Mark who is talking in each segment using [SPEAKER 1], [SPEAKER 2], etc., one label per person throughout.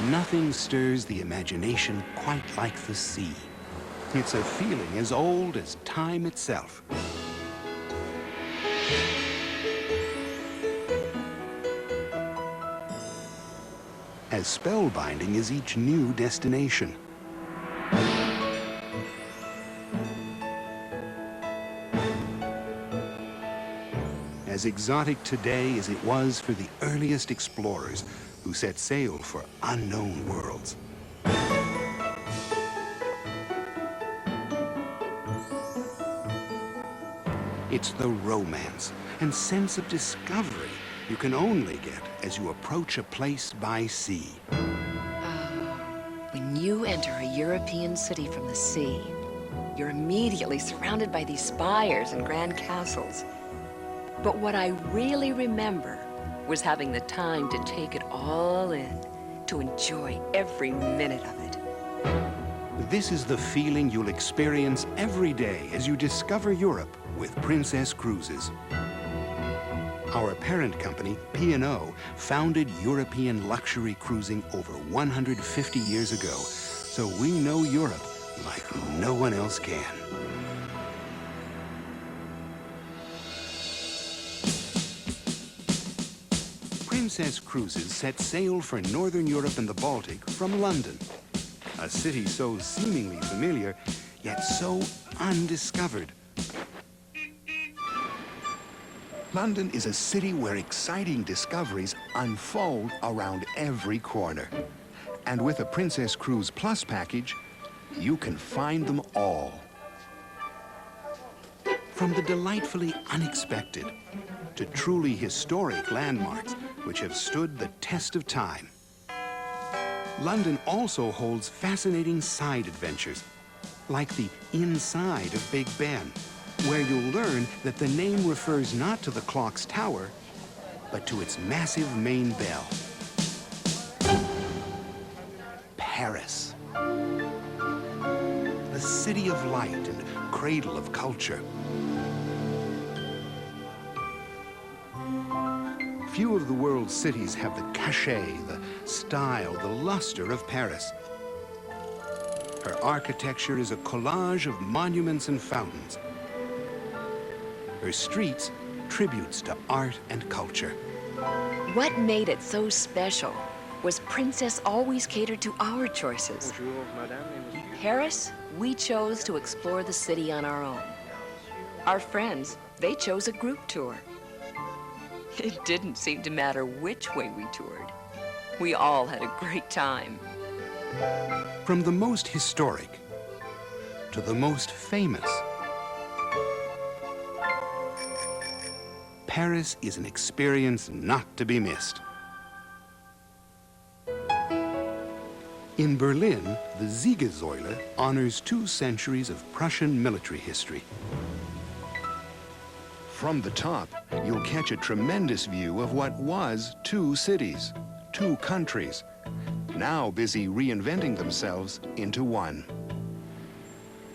[SPEAKER 1] Nothing stirs the imagination quite like the sea. It's a feeling as old as time itself. As spellbinding as each new destination. As exotic today as it was for the earliest explorers who set sail for unknown worlds. It's the romance and sense of discovery you can only get as you approach a place by sea.
[SPEAKER 2] When you enter a European city from the sea, you're immediately surrounded by these spires and grand castles. But what I really remember was having the time to take it all in, to enjoy every minute of it.
[SPEAKER 1] This is the feeling you'll experience every day as you discover Europe with Princess Cruises. Our parent company, P&O, founded European luxury cruising over 150 years ago, so we know Europe like no one else can. Princess Cruises set sail for Northern Europe and the Baltic from London, a city so seemingly familiar, yet so undiscovered. London is a city where exciting discoveries unfold around every corner. And with a Princess Cruise Plus package, you can find them all. From the delightfully unexpected to truly historic landmarks which have stood the test of time. London also holds fascinating side adventures, like the inside of Big Ben, where you'll learn that the name refers not to the clock's tower, but to its massive main bell. Paris. The city of light and cradle of culture. Few of the world's cities have the cachet, the style, the luster of Paris. Her architecture is a collage of monuments and fountains. Her streets, tributes to art and culture.
[SPEAKER 2] What made it so special was Princess always catered to our choices.
[SPEAKER 3] Bonjour, madame.
[SPEAKER 2] Paris, we chose to explore the city on our own. Our friends, they chose a group tour. It didn't seem to matter which way we toured. We all had a great time.
[SPEAKER 1] From the most historic to the most famous, Paris is an experience not to be missed. In Berlin, the Siegessäule honors 2 centuries of Prussian military history. From the top, you'll catch a tremendous view of what was 2 cities, 2 countries, now busy reinventing themselves into one.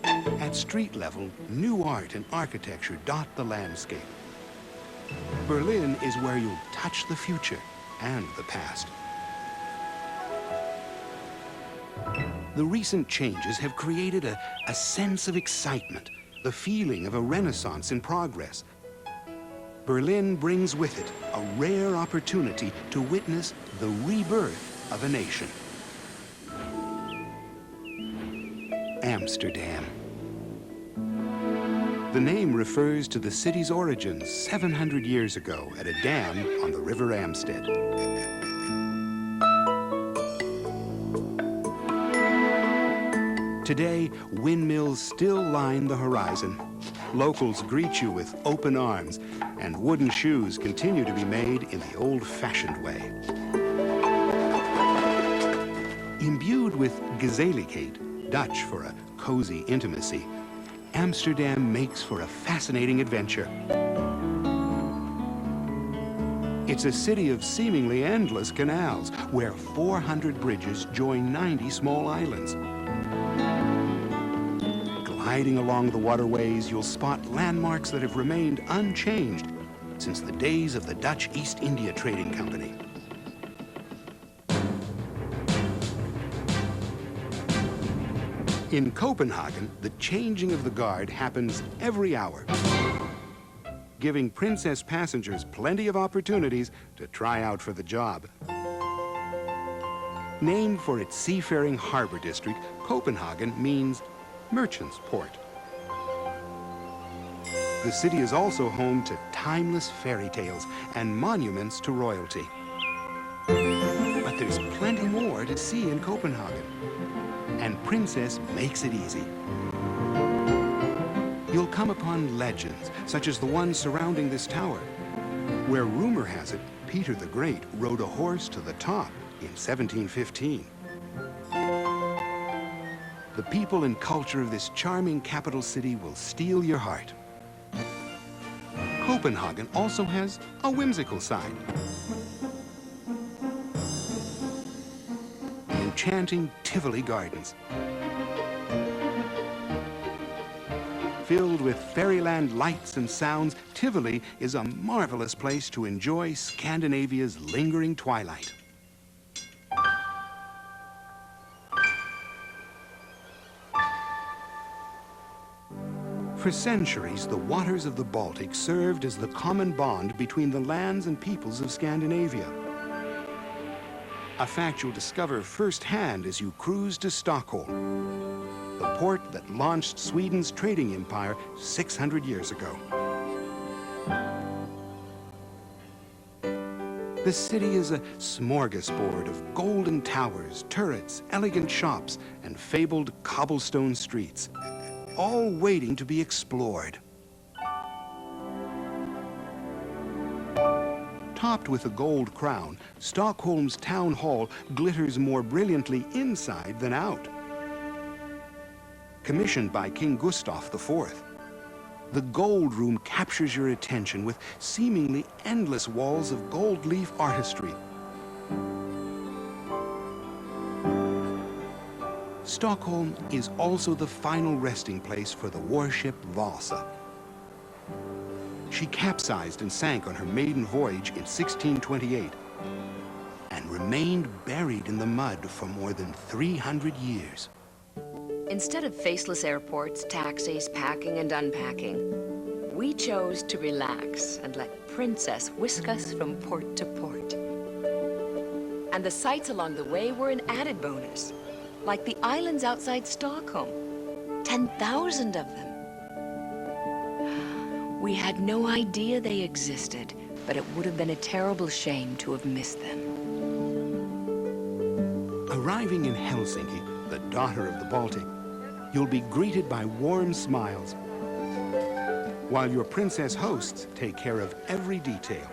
[SPEAKER 1] At street level, new art and architecture dot the landscape. Berlin is where you'll touch the future and the past. The recent changes have created a sense of excitement, the feeling of a renaissance in progress. Berlin brings with it a rare opportunity to witness the rebirth of a nation. Amsterdam. The name refers to the city's origins 700 years ago at a dam on the River Amsted. Today, windmills still line the horizon. Locals greet you with open arms, and wooden shoes continue to be made in the old-fashioned way. Imbued with gezelligheid, Dutch for a cozy intimacy, Amsterdam makes for a fascinating adventure. It's a city of seemingly endless canals, where 400 bridges join 90 small islands. Gliding along the waterways, you'll spot landmarks that have remained unchanged since the days of the Dutch East India Trading Company. In Copenhagen, the changing of the guard happens every hour, giving Princess passengers plenty of opportunities to try out for the job. Named for its seafaring harbor district, Copenhagen means merchant's port. The city is also home to timeless fairy tales and monuments to royalty. But there's plenty more to see in Copenhagen, and Princess makes it easy. You'll come upon legends, such as the one surrounding this tower, where rumor has it Peter the Great rode a horse to the top in 1715. The people and culture of this charming capital city will steal your heart. Copenhagen also has a whimsical side. Enchanting Tivoli Gardens. Filled with fairyland lights and sounds, Tivoli is a marvelous place to enjoy Scandinavia's lingering twilight. For centuries, the waters of the Baltic served as the common bond between the lands and peoples of Scandinavia. A fact you'll discover firsthand as you cruise to Stockholm, the port that launched Sweden's trading empire 600 years ago. The city is a smorgasbord of golden towers, turrets, elegant shops, and fabled cobblestone streets, all waiting to be explored. Topped with a gold crown, Stockholm's town hall glitters more brilliantly inside than out. Commissioned by King Gustav IV, the Gold Room captures your attention with seemingly endless walls of gold leaf artistry. Stockholm is also the final resting place for the warship Vasa. She capsized and sank on her maiden voyage in 1628 and remained buried in the mud for more than 300 years.
[SPEAKER 2] Instead of faceless airports, taxis, packing and unpacking, we chose to relax and let Princess whisk us from port to port. And the sights along the way were an added bonus, like the islands outside Stockholm, 10,000 of them. We had no idea they existed, but it would have been a terrible shame to have missed them.
[SPEAKER 1] Arriving in Helsinki, the daughter of the Baltic, you'll be greeted by warm smiles, while your princess hosts take care of every detail.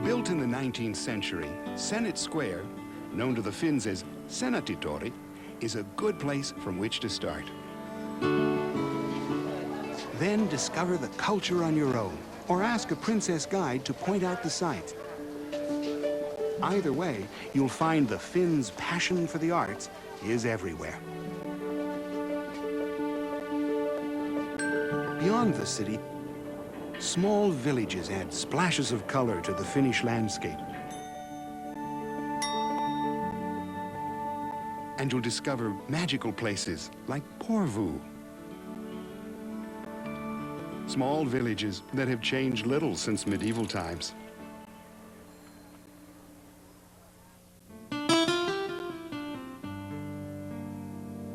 [SPEAKER 1] Built in the 19th century, Senate Square, known to the Finns as Senaattitori, is a good place from which to start. Then discover the culture on your own, or ask a princess guide to point out the sights. Either way, you'll find the Finns' passion for the arts is everywhere. Beyond the city, small villages add splashes of color to the Finnish landscape. And you'll discover magical places like Porvoo. Small villages that have changed little since medieval times.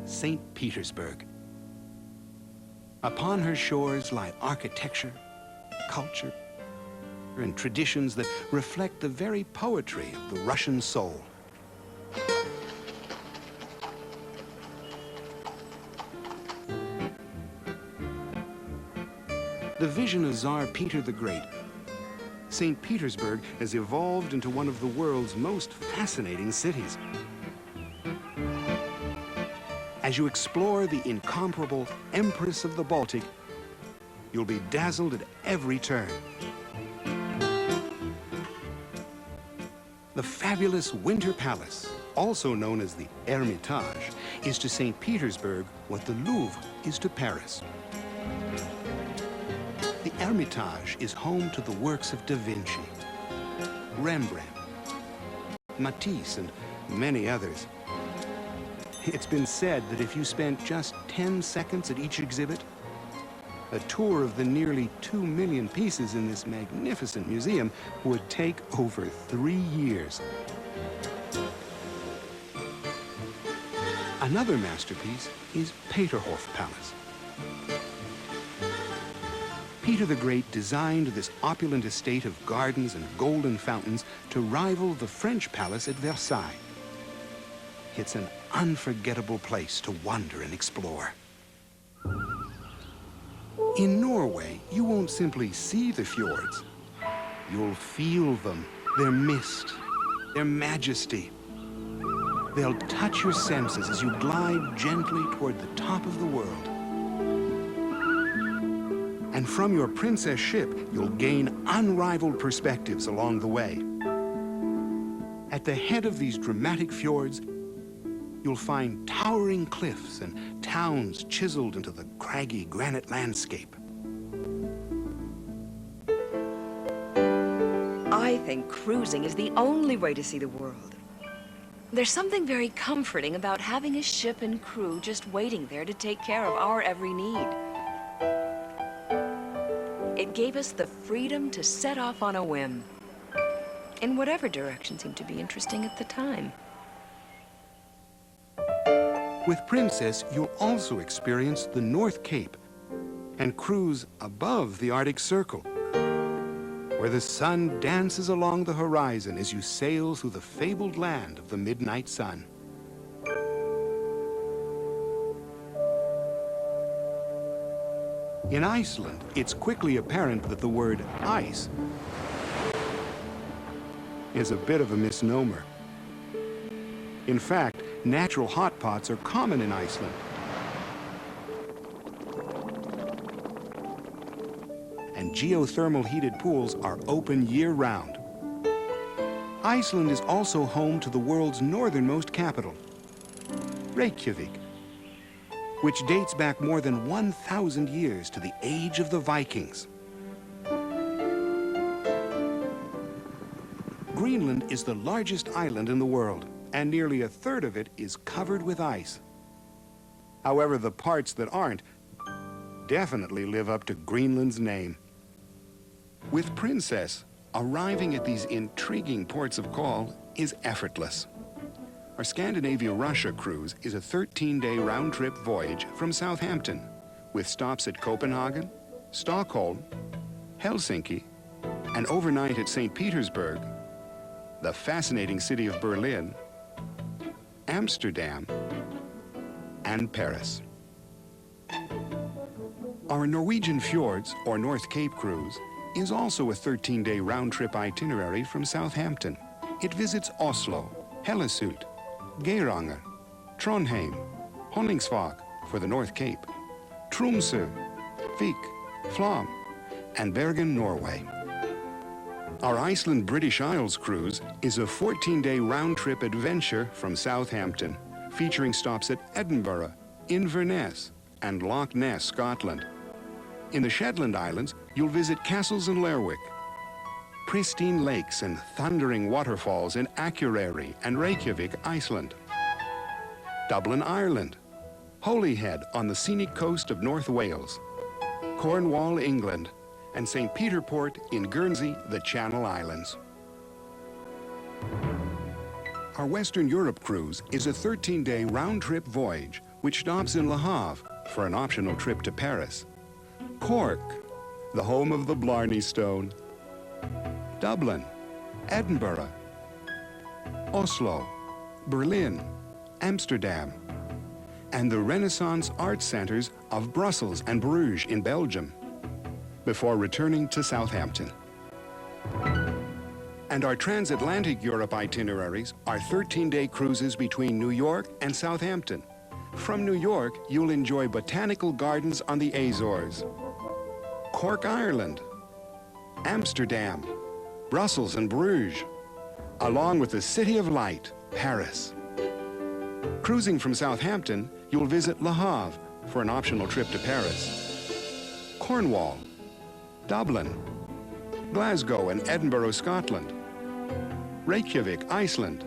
[SPEAKER 1] St. Petersburg. Upon her shores lie architecture, culture, and traditions that reflect the very poetry of the Russian soul. The vision of Tsar Peter the Great, St. Petersburg has evolved into one of the world's most fascinating cities. As you explore the incomparable Empress of the Baltic, you'll be dazzled at every turn. The fabulous Winter Palace, also known as the Hermitage, is to St. Petersburg what the Louvre is to Paris. The Hermitage is home to the works of Da Vinci, Rembrandt, Matisse, and many others. It's been said that if you spent just 10 seconds at each exhibit, a tour of the nearly 2 million pieces in this magnificent museum would take over 3 years. Another masterpiece is Peterhof Palace. Peter the Great designed this opulent estate of gardens and golden fountains to rival the French palace at Versailles. It's an unforgettable place to wander and explore. In Norway, you won't simply see the fjords. You'll feel them, their mist, their majesty. They'll touch your senses as you glide gently toward the top of the world. And from your princess ship, you'll gain unrivaled perspectives along the way. At the head of these dramatic fjords, you'll find towering cliffs and towns chiseled into the craggy granite landscape.
[SPEAKER 2] I think cruising is the only way to see the world. There's something very comforting about having a ship and crew just waiting there to take care of our every need. It gave us the freedom to set off on a whim, in whatever direction seemed to be interesting at the time.
[SPEAKER 1] With Princess, you'll also experience the North Cape and cruise above the Arctic Circle, where the sun dances along the horizon as you sail through the fabled land of the midnight sun. In Iceland, it's quickly apparent that the word ice is a bit of a misnomer. In fact, natural hot pots are common in Iceland. And geothermal heated pools are open year-round. Iceland is also home to the world's northernmost capital, Reykjavik, which dates back more than 1,000 years to the age of the Vikings. Greenland is the largest island in the world, and nearly a third of it is covered with ice. However, the parts that aren't definitely live up to Greenland's name. With Princess, arriving at these intriguing ports of call is effortless. Our Scandinavia-Russia cruise is a 13-day round-trip voyage from Southampton, with stops at Copenhagen, Stockholm, Helsinki, and overnight at St. Petersburg, the fascinating city of Berlin, Amsterdam, and Paris. Our Norwegian Fjords, or North Cape cruise, is also a 13-day round-trip itinerary from Southampton. It visits Oslo, Hellesylt, Geiranger, Trondheim, Honningsvåg for the North Cape, Tromsø, Vik, Flåm, and Bergen, Norway. Our Iceland-British Isles cruise is a 14-day round-trip adventure from Southampton, featuring stops at Edinburgh, Inverness, and Loch Ness, Scotland. In the Shetland Islands, you'll visit Castles and Lerwick, pristine lakes and thundering waterfalls in Akureyri and Reykjavik, Iceland, Dublin, Ireland, Holyhead on the scenic coast of North Wales, Cornwall, England, and St. Peter Port in Guernsey, the Channel Islands. Our Western Europe cruise is a 13-day round-trip voyage which stops in Le Havre for an optional trip to Paris, Cork, the home of the Blarney Stone, Dublin, Edinburgh, Oslo, Berlin, Amsterdam, and the Renaissance art centers of Brussels and Bruges in Belgium, before returning to Southampton. And our transatlantic Europe itineraries are 13-day cruises between New York and Southampton. From New York, you'll enjoy botanical gardens on the Azores, Cork, Ireland, Amsterdam, Brussels and Bruges, along with the City of Light, Paris. Cruising from Southampton, you'll visit Le Havre for an optional trip to Paris, Cornwall, Dublin, Glasgow and Edinburgh, Scotland, Reykjavik, Iceland,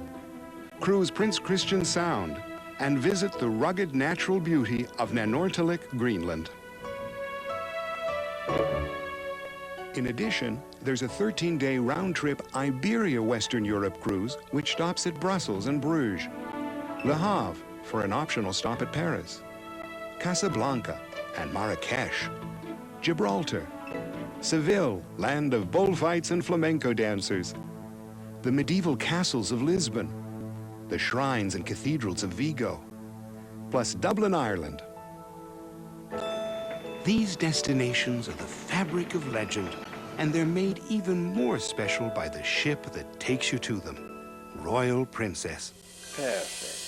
[SPEAKER 1] cruise Prince Christian Sound, and visit the rugged natural beauty of Nanortalik, Greenland. In addition, there's a 13-day round-trip Iberia Western Europe cruise which stops at Brussels and Bruges, Le Havre for an optional stop at Paris, Casablanca and Marrakesh, Gibraltar, Seville, land of bullfights and flamenco dancers, the medieval castles of Lisbon, the shrines and cathedrals of Vigo, plus Dublin, Ireland. These destinations are the fabric of legend, and they're made even more special by the ship that takes you to them, Royal Princess.
[SPEAKER 3] Perfect.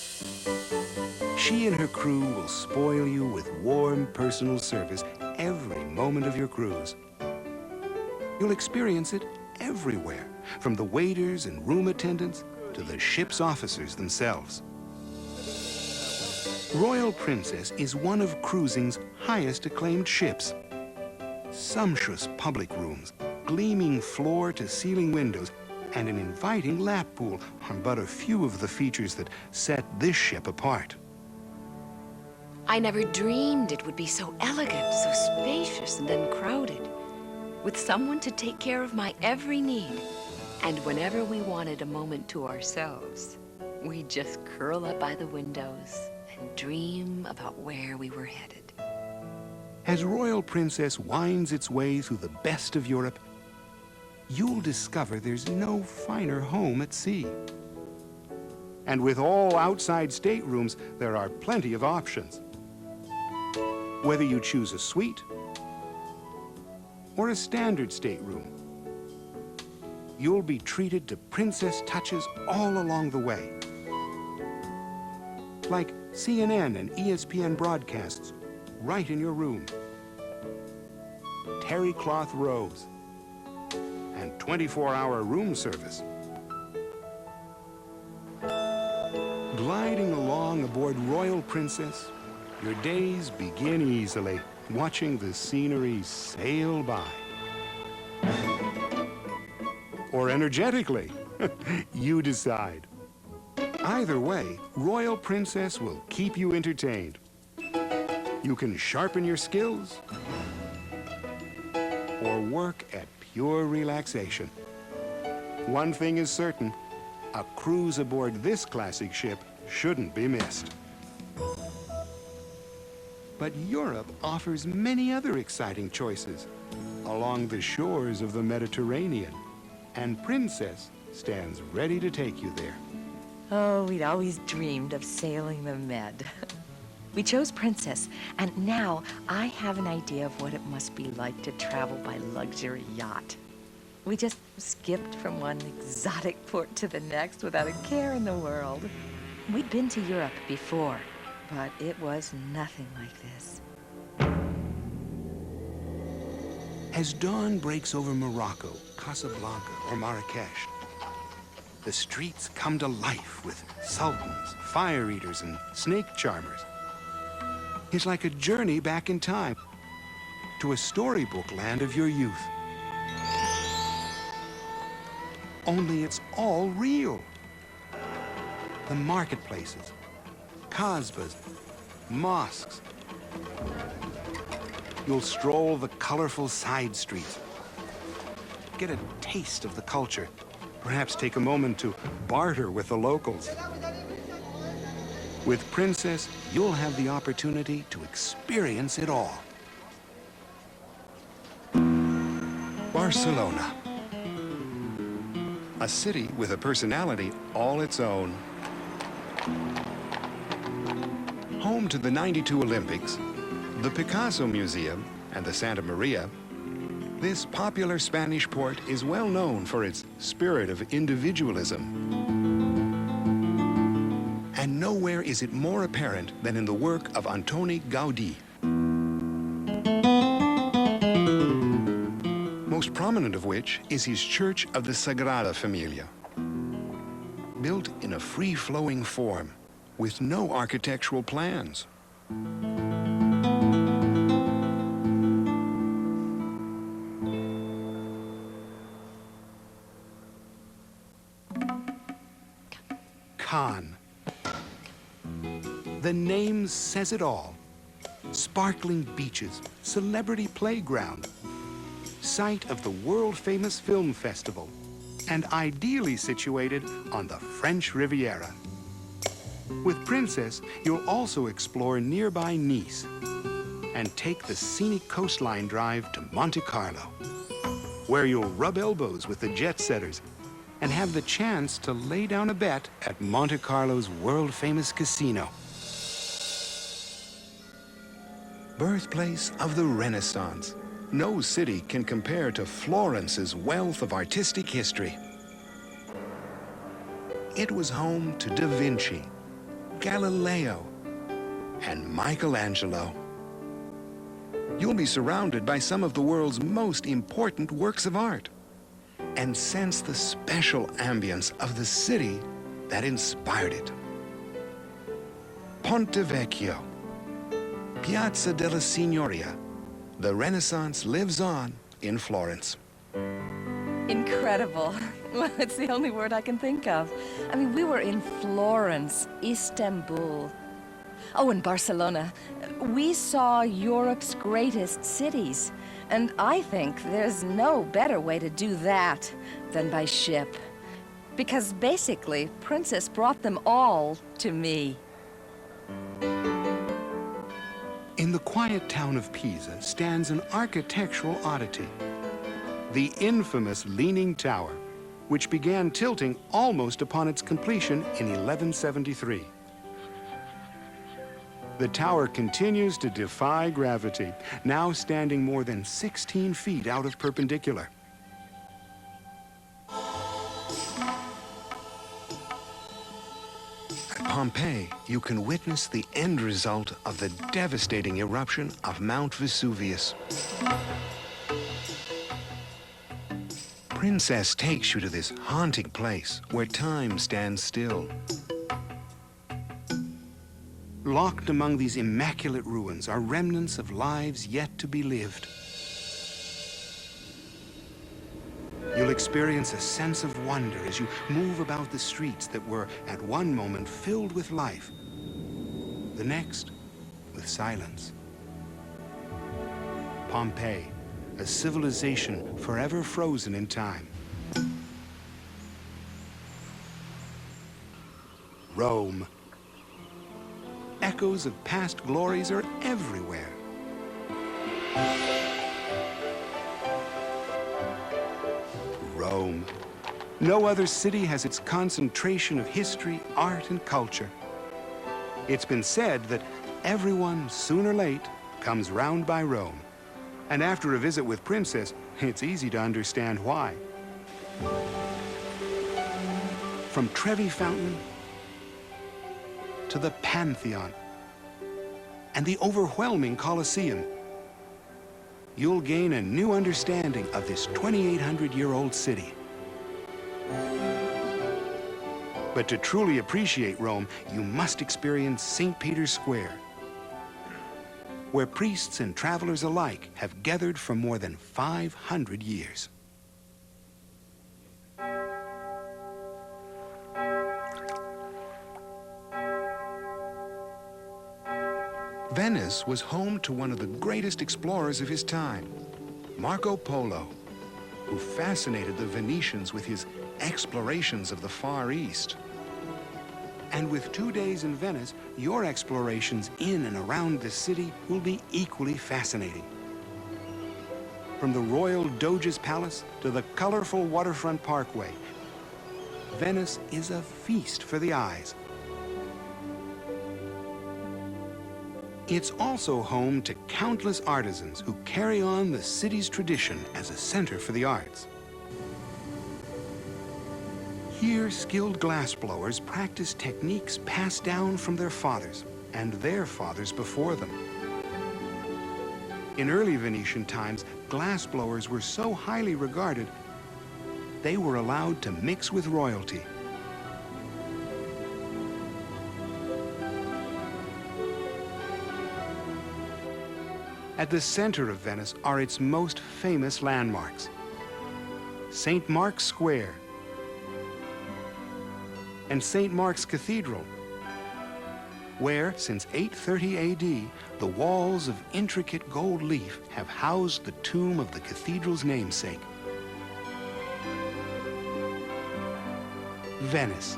[SPEAKER 1] She and her crew will spoil you with warm personal service every moment of your cruise. You'll experience it everywhere, from the waiters and room attendants to the ship's officers themselves. Royal Princess is one of cruising's highest acclaimed ships. Sumptuous public rooms, gleaming floor-to-ceiling windows, and an inviting lap pool are but a few of the features that set this ship apart.
[SPEAKER 2] I never dreamed it would be so elegant, so spacious, and uncrowded, with someone to take care of my every need. And whenever we wanted a moment to ourselves, we'd just curl up by the windows and dream about where we were headed.
[SPEAKER 1] As Royal Princess winds its way through the best of Europe, you'll discover there's no finer home at sea. And with all outside staterooms, there are plenty of options. Whether you choose a suite or a standard stateroom, you'll be treated to princess touches all along the way. Like CNN and ESPN broadcasts right in your room. Terry cloth robes and 24-hour room service. Gliding along aboard Royal Princess, your days begin easily, watching the scenery sail by. Or energetically, you decide. Either way, Royal Princess will keep you entertained. You can sharpen your skills or work at pure relaxation. One thing is certain, a cruise aboard this classic ship shouldn't be missed. But Europe offers many other exciting choices along the shores of the Mediterranean, and Princess stands ready to take you there.
[SPEAKER 4] Oh, we'd always dreamed of sailing the Med. We chose Princess, and now I have an idea of what it must be like to travel by luxury yacht. We just skipped from one exotic port to the next without a care in the world. We'd been to Europe before, but it was nothing like this.
[SPEAKER 1] As dawn breaks over Morocco, Casablanca, or Marrakesh, the streets come to life with sultans, fire eaters, and snake charmers. It's like a journey back in time to a storybook land of your youth. Only it's all real. The marketplaces, kasbahs, mosques. You'll stroll the colorful side streets, get a taste of the culture, perhaps take a moment to barter with the locals. With Princess, you'll have the opportunity to experience it all. Barcelona. A city with a personality all its own. Home to the '92 Olympics, the Picasso Museum, and the Santa Maria, this popular Spanish port is well known for its spirit of individualism. And nowhere is it more apparent than in the work of Antoni Gaudí. Most prominent of which is his Church of the Sagrada Familia. Built in a free-flowing form, with no architectural plans. Cannes. The name says it all. Sparkling beaches, celebrity playground, site of the world-famous film festival, and ideally situated on the French Riviera. With Princess, you'll also explore nearby Nice and take the scenic coastline drive to Monte Carlo, where you'll rub elbows with the jet-setters and have the chance to lay down a bet at Monte Carlo's world-famous casino. Birthplace of the Renaissance. No city can compare to Florence's wealth of artistic history. It was home to Da Vinci, Galileo, and Michelangelo. You'll be surrounded by some of the world's most important works of art and sense the special ambience of the city that inspired it. Ponte Vecchio, Piazza della Signoria. The Renaissance lives on in Florence.
[SPEAKER 4] Incredible. Well, it's the only word I can think of. I mean, we were in Florence, Istanbul. Oh, and Barcelona. We saw Europe's greatest cities. And I think there's no better way to do that than by ship. Because basically, Princess brought them all to me.
[SPEAKER 1] In the quiet town of Pisa stands an architectural oddity, the infamous Leaning Tower, which began tilting almost upon its completion in 1173. The tower continues to defy gravity, now standing more than 16 feet out of perpendicular. At Pompeii, you can witness the end result of the devastating eruption of Mount Vesuvius. Princess takes you to this haunting place where time stands still. Locked among these immaculate ruins are remnants of lives yet to be lived. You'll experience a sense of wonder as you move about the streets that were at one moment filled with life, the next with silence. Pompeii, a civilization forever frozen in time. Rome. Echoes of past glories are everywhere. Rome. No other city has its concentration of history, art, and culture. It's been said that everyone, soon or late, comes round by Rome. And after a visit with Princess, it's easy to understand why. From Trevi Fountain to the Pantheon and the overwhelming Colosseum, you'll gain a new understanding of this 2,800-year-old city. But to truly appreciate Rome, you must experience St. Peter's Square, where priests and travelers alike have gathered for more than 500 years. Venice was home to one of the greatest explorers of his time, Marco Polo, who fascinated the Venetians with his explorations of the Far East. And with 2 days in Venice, your explorations in and around the city will be equally fascinating. From the Royal Doge's Palace to the colorful waterfront parkway, Venice is a feast for the eyes. It's also home to countless artisans who carry on the city's tradition as a center for the arts. Here, skilled glassblowers practice techniques passed down from their fathers and their fathers before them. In early Venetian times, glassblowers were so highly regarded, they were allowed to mix with royalty. At the center of Venice are its most famous landmarks: St. Mark's Square and St. Mark's Cathedral, where, since 830 AD, the walls of intricate gold leaf have housed the tomb of the cathedral's namesake. Venice.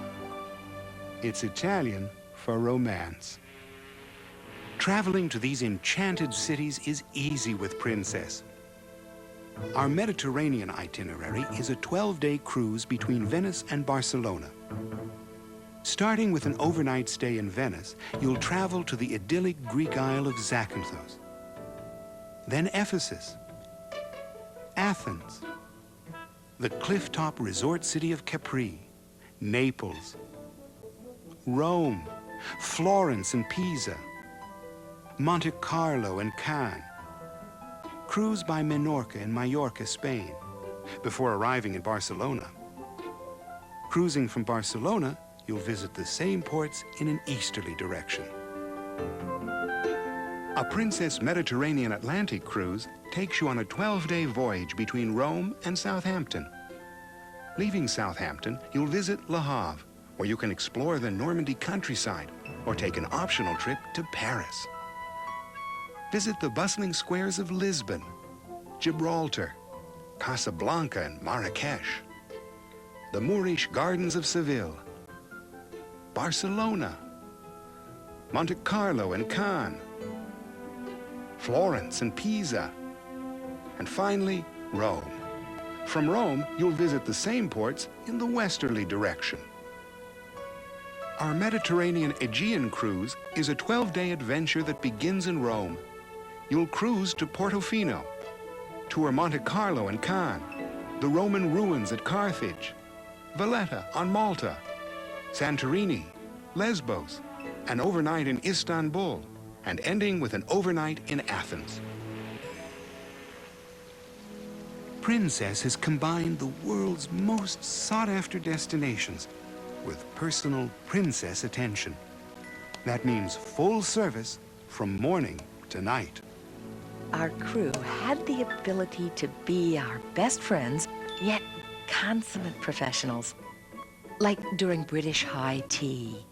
[SPEAKER 1] It's Italian for romance. Traveling to these enchanted cities is easy with Princess. Our Mediterranean itinerary is a 12-day cruise between Venice and Barcelona. Starting with an overnight stay in Venice, you'll travel to the idyllic Greek isle of Zakynthos. Then Ephesus, Athens, the cliff-top resort city of Capri, Naples, Rome, Florence and Pisa, Monte Carlo and Cannes, cruise by Menorca and Mallorca, Spain, before arriving in Barcelona. Cruising from Barcelona, you'll visit the same ports in an easterly direction. A Princess Mediterranean Atlantic cruise takes you on a 12-day voyage between Rome and Southampton. Leaving Southampton, you'll visit Le Havre, where you can explore the Normandy countryside or take an optional trip to Paris. Visit the bustling squares of Lisbon, Gibraltar, Casablanca and Marrakesh, the Moorish gardens of Seville, Barcelona, Monte Carlo and Cannes, Florence and Pisa, and finally, Rome. From Rome, you'll visit the same ports in the westerly direction. Our Mediterranean Aegean cruise is a 12-day adventure that begins in Rome. You'll cruise to Portofino, tour Monte Carlo and Cannes, the Roman ruins at Carthage, Valletta on Malta, Santorini, Lesbos, an overnight in Istanbul, and ending with an overnight in Athens. Princess has combined the world's most sought-after destinations with personal princess attention. That means full service from morning to night.
[SPEAKER 4] Our crew had the ability to be our best friends, yet consummate professionals. Like during British high tea,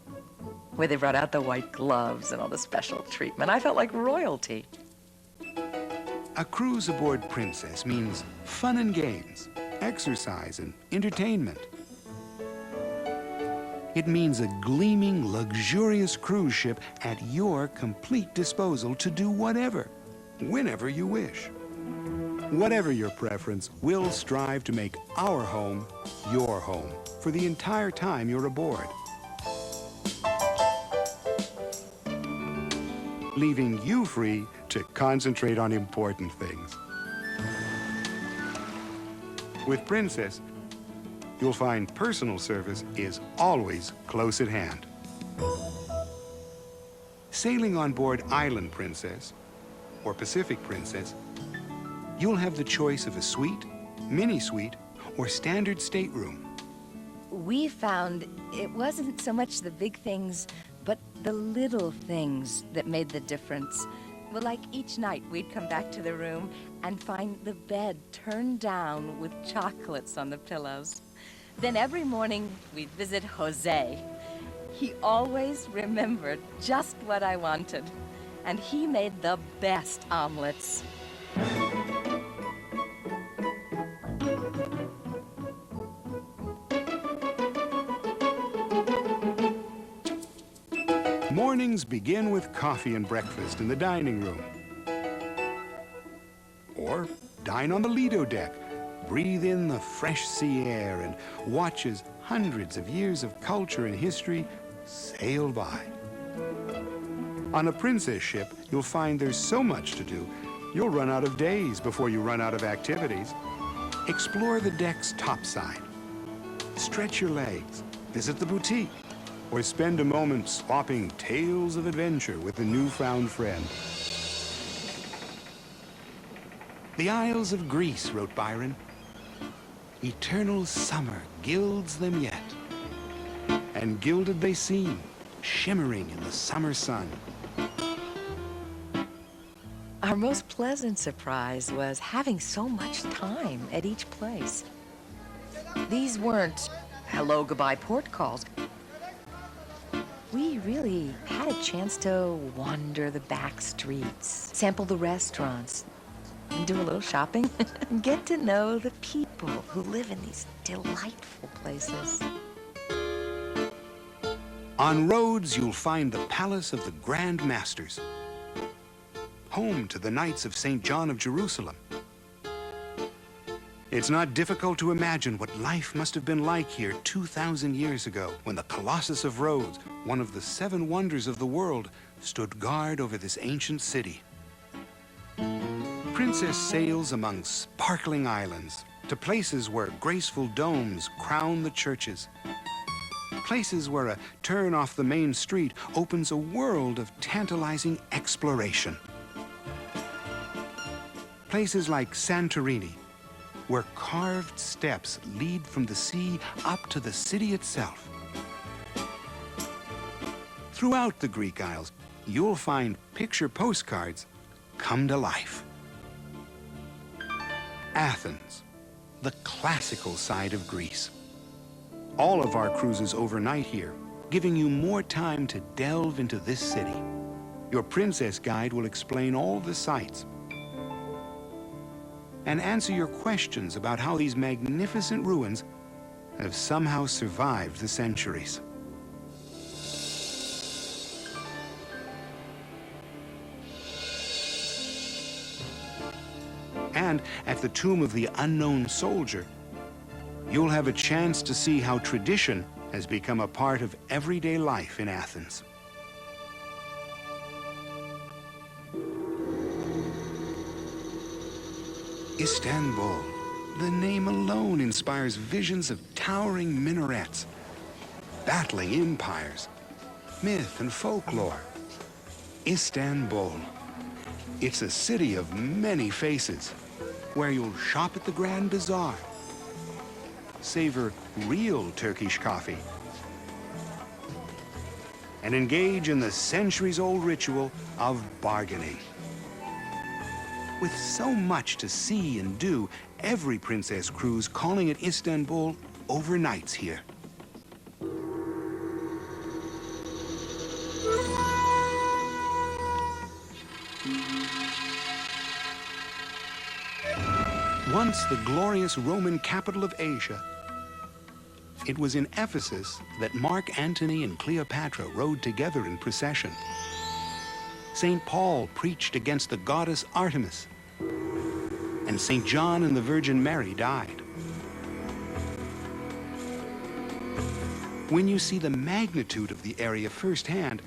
[SPEAKER 4] where they brought out the white gloves and all the special treatment. I felt like royalty.
[SPEAKER 1] A cruise aboard Princess means fun and games, exercise and entertainment. It means a gleaming, luxurious cruise ship at your complete disposal to do whatever, whenever you wish. Whatever your preference, we'll strive to make our home your home for the entire time you're aboard. Leaving you free to concentrate on important things. With Princess, you'll find personal service is always close at hand. Sailing on board Island Princess or Pacific Princess, you'll have the choice of a suite, mini suite, or standard stateroom.
[SPEAKER 4] We found it wasn't so much the big things, but the little things that made the difference. Well, like each night, we'd come back to the room and find the bed turned down with chocolates on the pillows. Then every morning, we'd visit Jose. He always remembered just what I wanted, and he made the best omelets.
[SPEAKER 1] Mornings begin with coffee and breakfast in the dining room. Or dine on the Lido deck, breathe in the fresh sea air, and watch as hundreds of years of culture and history sail by. On a Princess ship, you'll find there's so much to do, you'll run out of days before you run out of activities. Explore the deck's topside. Stretch your legs, visit the boutique, or spend a moment swapping tales of adventure with a newfound friend. The Isles of Greece, wrote Byron. Eternal summer gilds them yet. And gilded they seem, shimmering in the summer sun.
[SPEAKER 4] Our most pleasant surprise was having so much time at each place. These weren't hello, goodbye port calls. we really had a chance to wander the back streets, sample the restaurants, and do a little shopping, and get to know the people who live in these delightful places.
[SPEAKER 1] On Rhodes, you'll find the Palace of the Grand Masters, home to the Knights of St. John of Jerusalem. It's not difficult to imagine what life must have been like here 2,000 years ago when the Colossus of Rhodes, one of the 7 wonders of the world, stood guard over this ancient city. Princess sails among sparkling islands to places where graceful domes crown the churches. Places where a turn off the main street opens a world of tantalizing exploration. Places like Santorini, where carved steps lead from the sea up to the city itself. Throughout the Greek Isles, you'll find picture postcards come to life. Athens, the classical side of Greece. All of our cruises overnight here, giving you more time to delve into this city. Your Princess Guide will explain all the sights and answer your questions about how these magnificent ruins have somehow survived the centuries. And at the Tomb of the Unknown Soldier, you'll have a chance to see how tradition has become a part of everyday life in Athens. Istanbul. The name alone inspires visions of towering minarets, battling empires, myth and folklore. Istanbul. It's a city of many faces, where you'll shop at the Grand Bazaar, savor real Turkish coffee, and engage in the centuries-old ritual of bargaining. With so much to see and do, every Princess cruise calling at Istanbul overnights here. Once the glorious Roman capital of Asia, it was in Ephesus that Mark Antony and Cleopatra rode together in procession. St. Paul preached against the goddess Artemis, and St. John and the Virgin Mary died. When you see the magnitude of the area firsthand,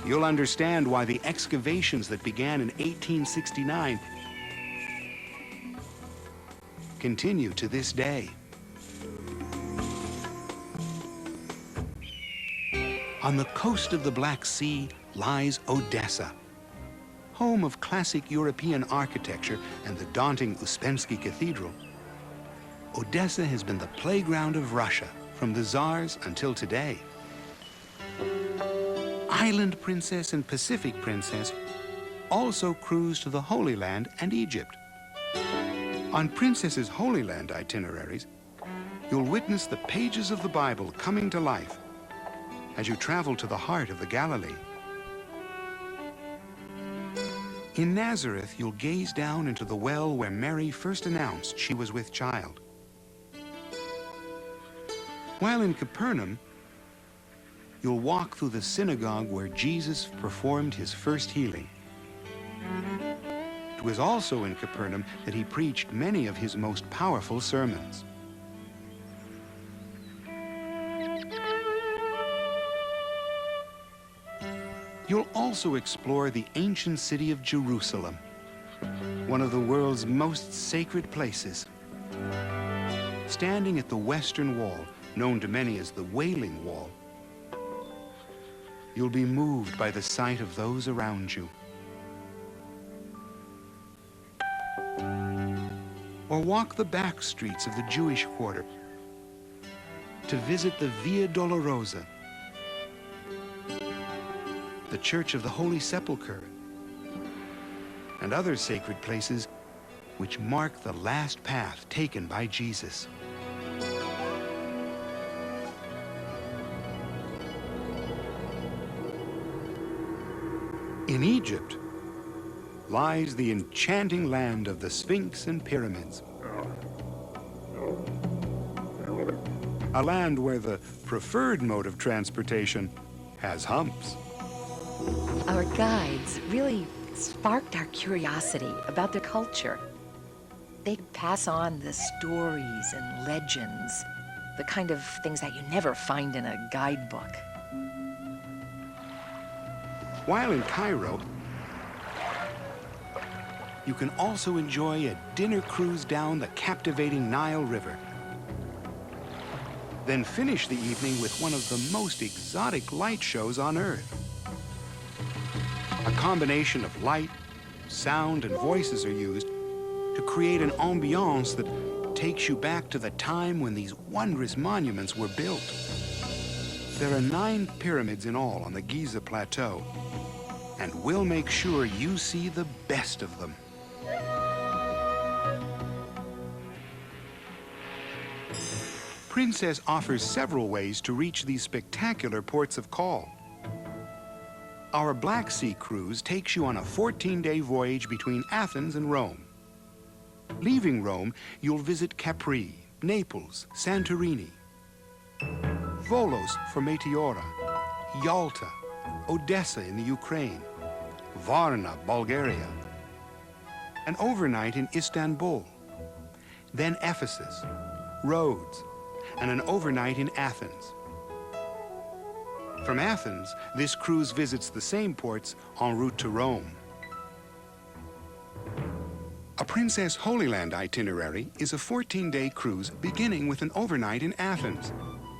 [SPEAKER 1] you'll understand why the excavations that began in 1869 continue to this day. On the coast of the Black Sea lies Odessa, home of classic European architecture and the daunting Uspensky Cathedral. Odessa has been the playground of Russia from the Tsars until today. Island Princess and Pacific Princess also cruise to the Holy Land and Egypt. On Princess's Holy Land itineraries, you'll witness the pages of the Bible coming to life as you travel to the heart of the Galilee. In Nazareth, you'll gaze down into the well where Mary first announced she was with child. While in Capernaum, you'll walk through the synagogue where Jesus performed his first healing. It was also in Capernaum that he preached many of his most powerful sermons. You'll also explore the ancient city of Jerusalem, one of the world's most sacred places. Standing at the Western Wall, known to many as the Wailing Wall, you'll be moved by the sight of those around you. Or walk the back streets of the Jewish quarter to visit the Via Dolorosa, the Church of the Holy Sepulchre, and other sacred places which mark the last path taken by Jesus. In Egypt lies the enchanting land of the Sphinx and pyramids. A land where the preferred mode of transportation has humps.
[SPEAKER 4] Our guides really sparked our curiosity about their culture. They pass on the stories and legends, the kind of things that you never find in a guidebook.
[SPEAKER 1] While in Cairo, you can also enjoy a dinner cruise down the captivating Nile River. Then finish the evening with one of the most exotic light shows on Earth. A combination of light, sound, and voices are used to create an ambiance that takes you back to the time when these wondrous monuments were built. There are 9 pyramids in all on the Giza Plateau, and we'll make sure you see the best of them. Princess offers several ways to reach these spectacular ports of call. Our Black Sea cruise takes you on a 14-day voyage between Athens and Rome. Leaving Rome, you'll visit Capri, Naples, Santorini, Volos for Meteora, Yalta, Odessa in the Ukraine, Varna, Bulgaria, an overnight in Istanbul, then Ephesus, Rhodes, and an overnight in Athens. From Athens, this cruise visits the same ports en route to Rome. A Princess Holy Land itinerary is a 14-day cruise beginning with an overnight in Athens,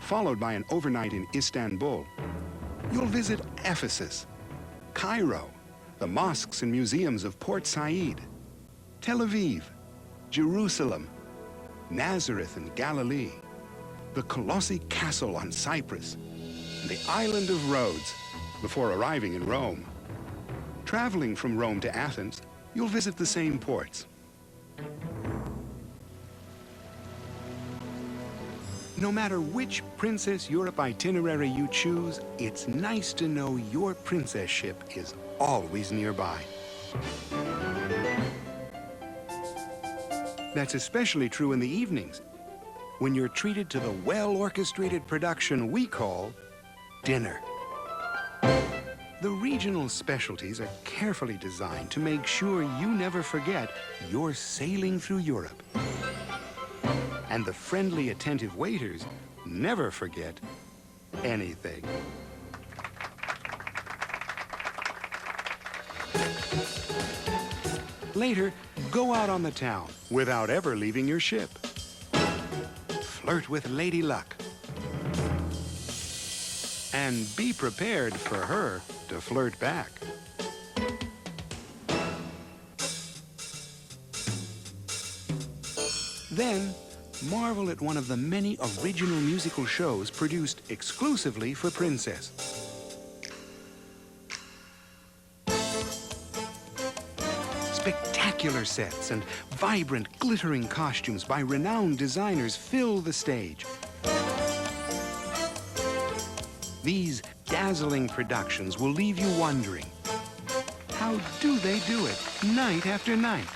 [SPEAKER 1] followed by an overnight in Istanbul. You'll visit Ephesus, Cairo, the mosques and museums of Port Said, Tel Aviv, Jerusalem, Nazareth and Galilee, the Colossi Castle on Cyprus, and the island of Rhodes before arriving in Rome. Traveling from Rome to Athens, you'll visit the same ports. No matter which Princess Europe itinerary you choose, it's nice to know your princess ship is always nearby. That's especially true in the evenings, when you're treated to the well-orchestrated production we call dinner. The regional specialties are carefully designed to make sure you never forget you're sailing through Europe. And the friendly, attentive waiters never forget anything. Later, go out on the town without ever leaving your ship. Flirt with Lady Luck. And be prepared for her to flirt back. Then, marvel at one of the many original musical shows produced exclusively for Princess. Spectacular sets and vibrant, glittering costumes by renowned designers fill the stage. These dazzling productions will leave you wondering, how do they do it night after night?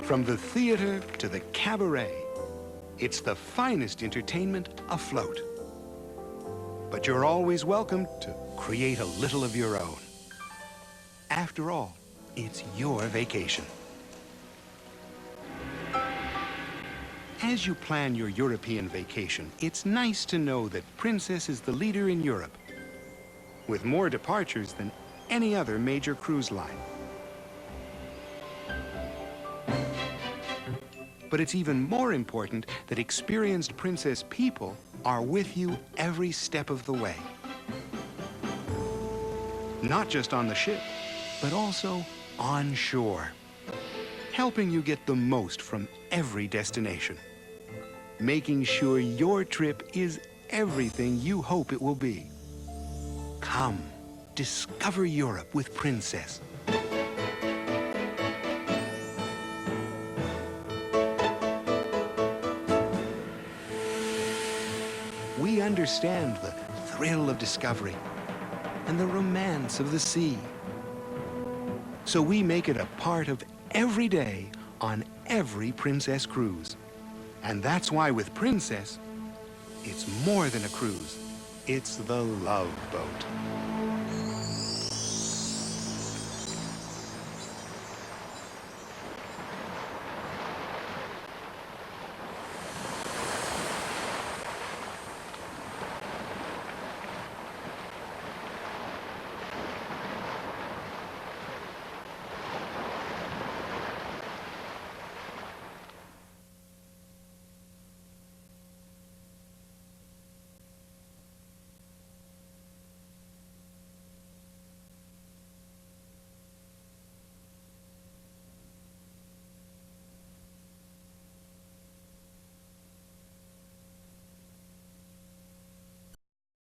[SPEAKER 1] From the theater to the cabaret, it's the finest entertainment afloat. But you're always welcome to create a little of your own. After all, it's your vacation. As you plan your European vacation, it's nice to know that Princess is the leader in Europe, with more departures than any other major cruise line. But it's even more important that experienced Princess people are with you every step of the way. Not just on the ship, but also on shore, helping you get the most from every destination, making sure your trip is everything you hope it will be. Come, discover Europe with Princess. We understand the thrill of discovery, and the romance of the sea. So we make it a part of every day on every Princess cruise. And that's why with Princess, it's more than a cruise. It's the Love Boat.